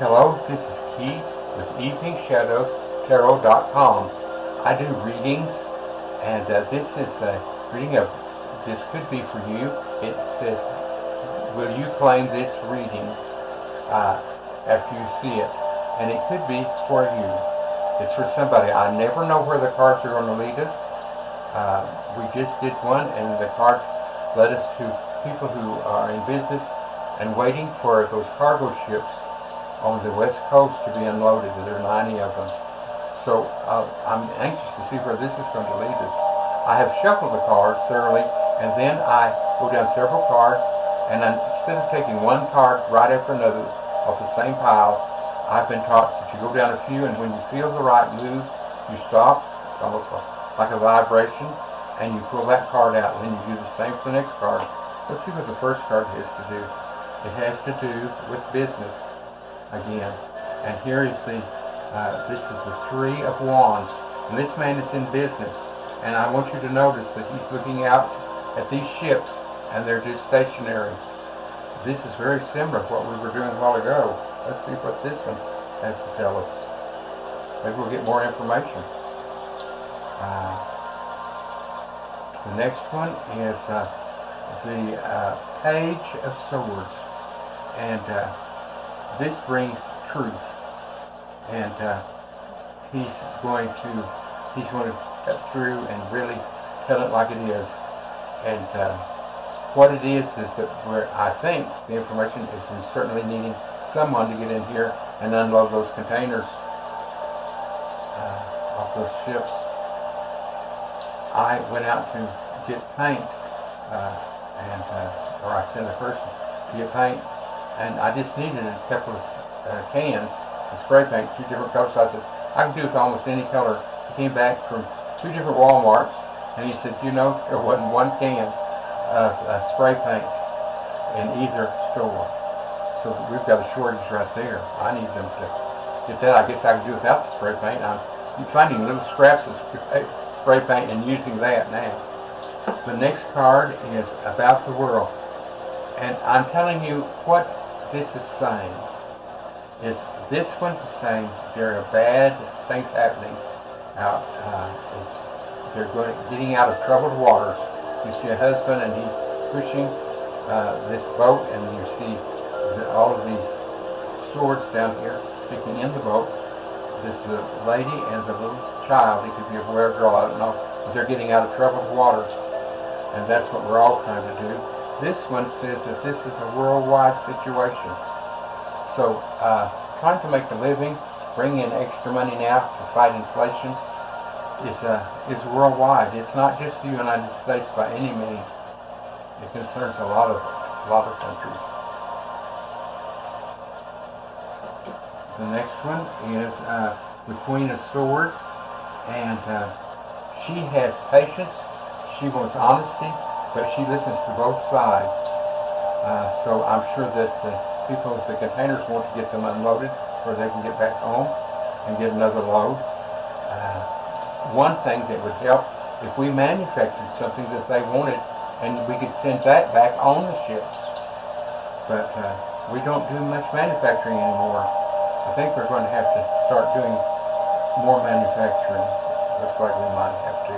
Hello, this is Keith with EveningShadowTarot.com. I do readings, and this is a reading of, this could be for you. It says, will you claim this reading after you see it? And it could be for you. It's for somebody. I never know where the cards are going to lead us. We just did one, and the cards led us to people who are in business and waiting for those cargo ships on the west coast to be unloaded. There are 90 of them. So I'm anxious to see where this is going to lead us. I have shuffled the cards thoroughly, and then I go down several cards, and instead of taking one card right after another off the same pile, I've been taught that you go down a few, and when you feel the right move, you stop. It's almost like a vibration, and you pull that card out, and then you do the same for the next card. Let's see what the first card has to do. It has to do with business again. And here is this is the Three of Wands. And this man is in business. And I want you to notice that he's looking out at these ships, and they're just stationary. This is very similar to what we were doing a while ago. Let's see what this one has to tell us. Maybe we'll get more information. The next one is the Page of Swords. And this brings truth, and he's going to cut through and really tell it like it is. And what it is that I think the information is we're certainly needing someone to get in here and unload those containers off those ships. I went out to get paint, or I sent a person to get paint. And I just needed a couple of cans of spray paint, 2 different colors. So I said, I can do with almost any color. He came back from 2 different Walmarts, and he said, you know, there wasn't one can of spray paint in either store. So we've got a shortage right there. I need them to get that. I guess I can do without the spray paint. I'm finding little scraps of spray paint and using that now. The next card is About the World. And I'm telling you what this is saying. Is this one is saying there are bad things happening out. They're getting out of troubled waters. You see a husband, and he's pushing this boat, and you see all of these swords down here sticking in the boat. This is a lady and the little child. It could be a boy or girl, I don't know. But they're getting out of troubled waters, and that's what we're all trying to do. This one says that this is a worldwide situation. So trying to make a living, bring in extra money now to fight inflation is worldwide. It's not just the United States by any means. It concerns a lot of countries. The next one is the Queen of Swords, and she has patience. She wants honesty, but she listens to both sides. So I'm sure that the people with the containers want to get them unloaded where they can get back home and get another load. One thing that would help if we manufactured something that they wanted, and we could send that back on the ships. But we don't do much manufacturing anymore. I think we're going to have to start doing more manufacturing. Looks like we might have to.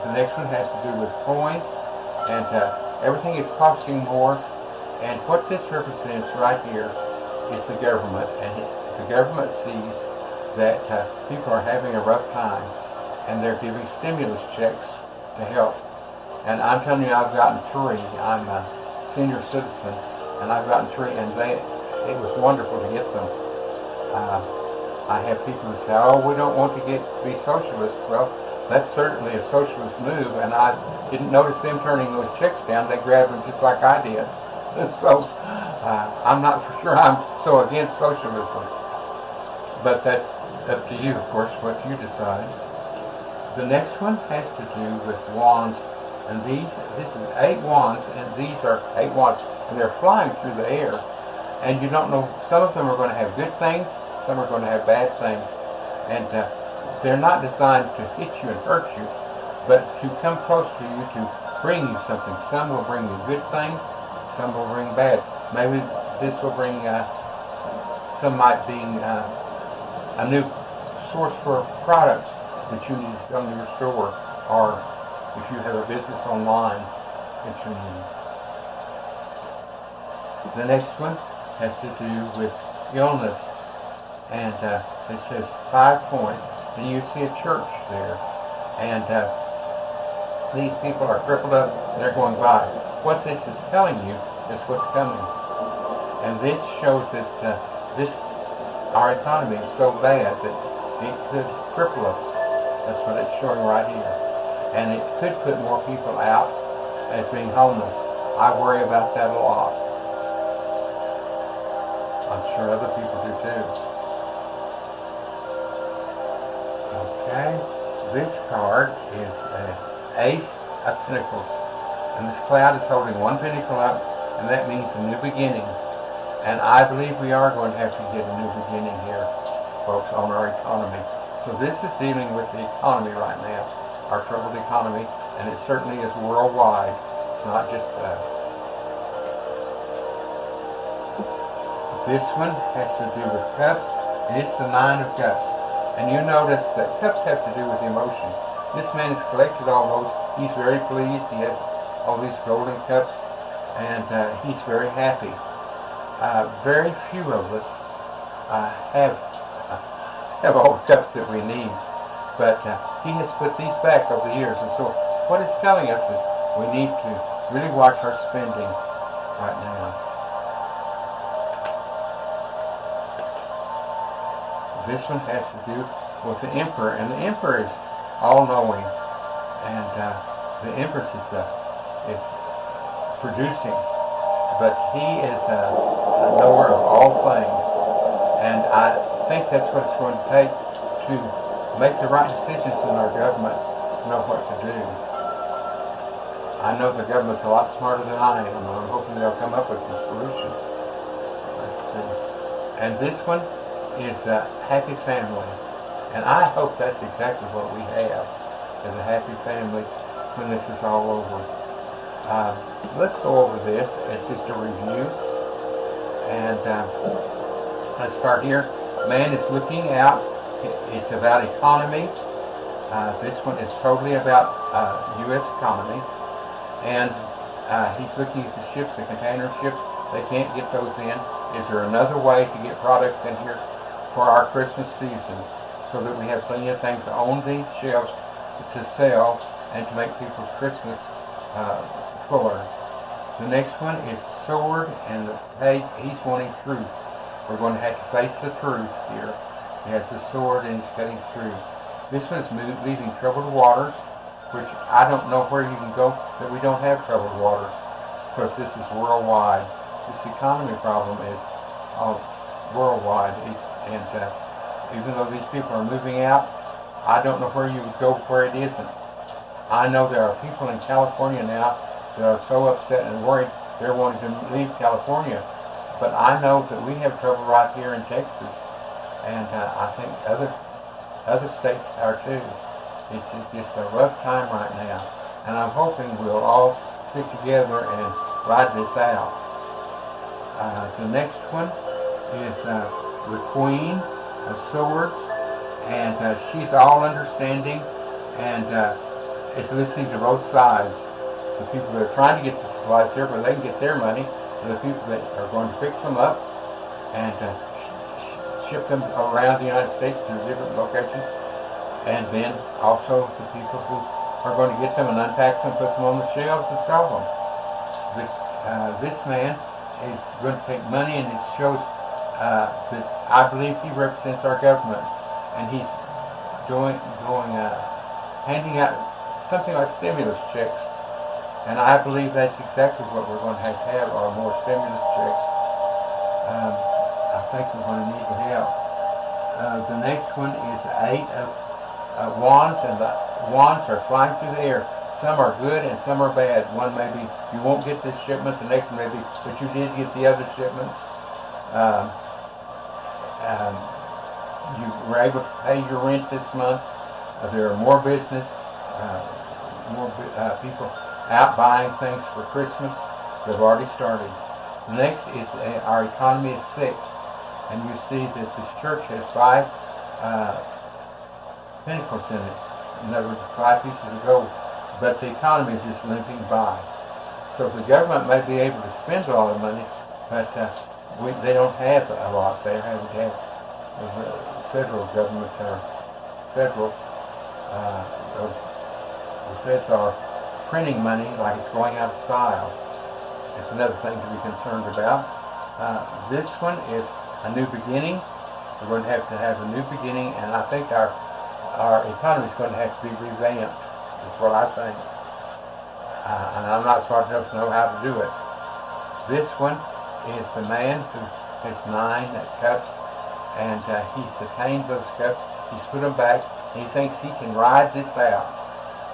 The next one has to do with coins, and everything is costing more. And what this represents right here is the government, and the government sees that people are having a rough time, and they're giving stimulus checks to help. And I'm telling you, I've gotten 3. I'm a senior citizen, and I've gotten 3, and it was wonderful to get them. I have people who say, oh, we don't want to be socialists. Well, that's certainly a socialist move, and I didn't notice them turning those checks down. They grabbed them just like I did. And so I'm not for sure I'm so against socialism. But that's up to you, of course, what you decide. The next one has to do with wands, and this is 8 wands, and these are 8 wands, and they're flying through the air. And you don't know, some of them are going to have good things, some are going to have bad things. And they're not designed to hit you and hurt you, but to come close to you to bring you something. Some will bring you good things, some will bring bad. Maybe this will bring some might be a new source for products that you need to sell in your store, or if you have a business online that you need. The next one has to do with illness, and it says 5 points, and you see a church there, and these people are crippled up and they're going by. What this is telling you is what's coming, and this shows that our economy is so bad that it could cripple us. That's what it's showing right here, and it could put more people out as being homeless. I worry about that a lot. I'm sure other people do too. Okay, this card is an Ace of Pentacles, and this cloud is holding one pentacle up, and that means a new beginning. And I believe we are going to have to get a new beginning here, folks, on our economy. So this is dealing with the economy right now, our troubled economy, and it certainly is worldwide. It's not just us. This one has to do with cups, and it's the 9 of cups. And you notice that cups have to do with emotion. This man has collected all those. He's very pleased. He has all these golden cups, and he's very happy. Very few of us have all the cups that we need, but he has put these back over the years. And so what it's telling us is we need to really watch our spending right now. This one has to do with the Emperor, and the Emperor is all-knowing, and the Empress is producing, but he is a knower of all things, and I think that's what it's going to take to make the right decisions in our government, know what to do. I know the government's a lot smarter than I am, and I'm hoping they'll come up with some solutions. Let's see. And this one is a happy family, and I hope that's exactly what we have, is a happy family when this is all over. Let's go over this as just a review, and let's start here. Man is looking out. It's about economy. This one is totally about U.S. economy, and he's looking at the ships, the container ships. They can't get those in. Is there another way to get products in here for our Christmas season, so that we have plenty of things on the shelves to sell and to make people's Christmas fuller? The next one is sword, and the page, he's wanting truth. We're going to have to face the truth here. He has the sword and he's cutting through. This one is leaving troubled waters, which I don't know where you can go that we don't have troubled waters, because this is worldwide. This economy problem is worldwide. And even though these people are moving out, I don't know where you would go where it isn't. I know there are people in California now that are so upset and worried they're wanting to leave California. But I know that we have trouble right here in Texas, and I think other states are too. It's just a rough time right now, and I'm hoping we'll all stick together and ride this out. The next one is the Queen of Swords, and she's all understanding, and is listening to both sides. The people that are trying to get the supplies here where they can get their money, and the people that are going to fix them up and ship them around the United States to different locations, and then also the people who are going to get them and unpack them, put them on the shelves and sell them. This man is going to take money, and it shows that I believe he represents our government, and he's handing out something like stimulus checks, and I believe that's exactly what we're going to have are more stimulus checks. I think we're going to need the help. The next one is 8 of wands, and the wands are flying through the air. Some are good and some are bad. One may be, you won't get this shipment, the next one may be, but you did get the other shipments. You were able to pay your rent this month. There are more business, more people out buying things for Christmas. They've already started. Next is our economy is sick, and you see that this church has 5 pinnacles in it. In other words, 5 pieces of gold, but the economy is just limping by. So the government may be able to spend all the money, but they don't have a lot. They haven't had the federal government or federal the feds are printing money like it's going out of style. It's another thing to be concerned about. This one is a new beginning. We're going to have a new beginning, and I think our economy is going to have to be revamped. That's what I think. And I'm not smart enough to know how to do it. This one is the man who has 9 cups, and he's attained those cups. He's put them back, and he thinks he can ride this out.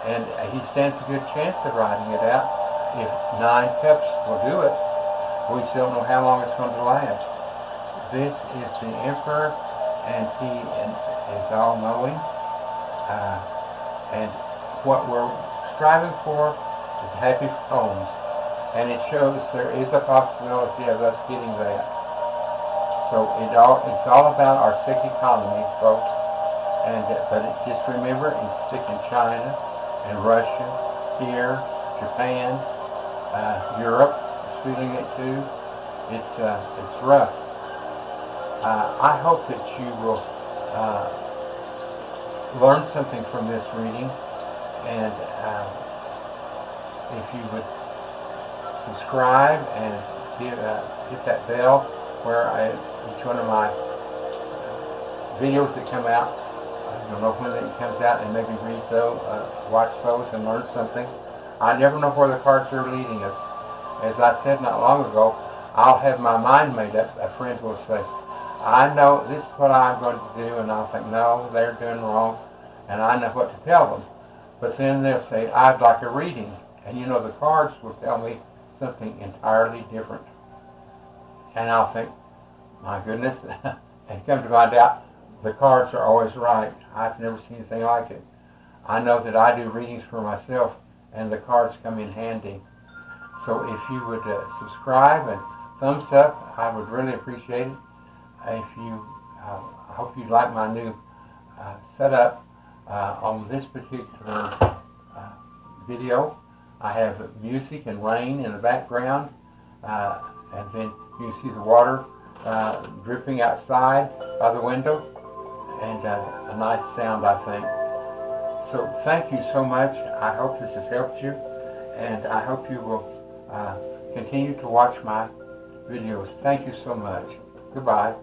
And he stands a good chance of riding it out. If 9 cups will do it, we still don't know how long it's going to last. This is the emperor, and he is all-knowing. And what we're striving for is happy homes. And it shows there is a possibility of us getting that. So it's all about our sick economy, folks. And but just remember, it's sick in China and Russia, here, Japan, Europe is feeling it too. It's rough. I hope that you will learn something from this reading, and if you would subscribe and hit that bell where each one of my videos that come out, I don't know when it comes out, and maybe read those, watch those and learn something. I never know where the cards are leading us. As I said not long ago, I'll have my mind made up. A friend will say, I know this is what I'm going to do, and I'll think, no, they're doing wrong, and I know what to tell them. But then they'll say, I'd like a reading. And you know, the cards will tell me something entirely different. And I'll think, my goodness, and come to find out, the cards are always right. I've never seen anything like it. I know that I do readings for myself, and the cards come in handy. So if you would subscribe and thumbs up, I would really appreciate it. If you, I hope you like my new setup on this particular video. I have music and rain in the background, and then you can see the water dripping outside by the window, and a nice sound, I think. So thank you so much. I hope this has helped you, and I hope you will continue to watch my videos. Thank you so much. Goodbye.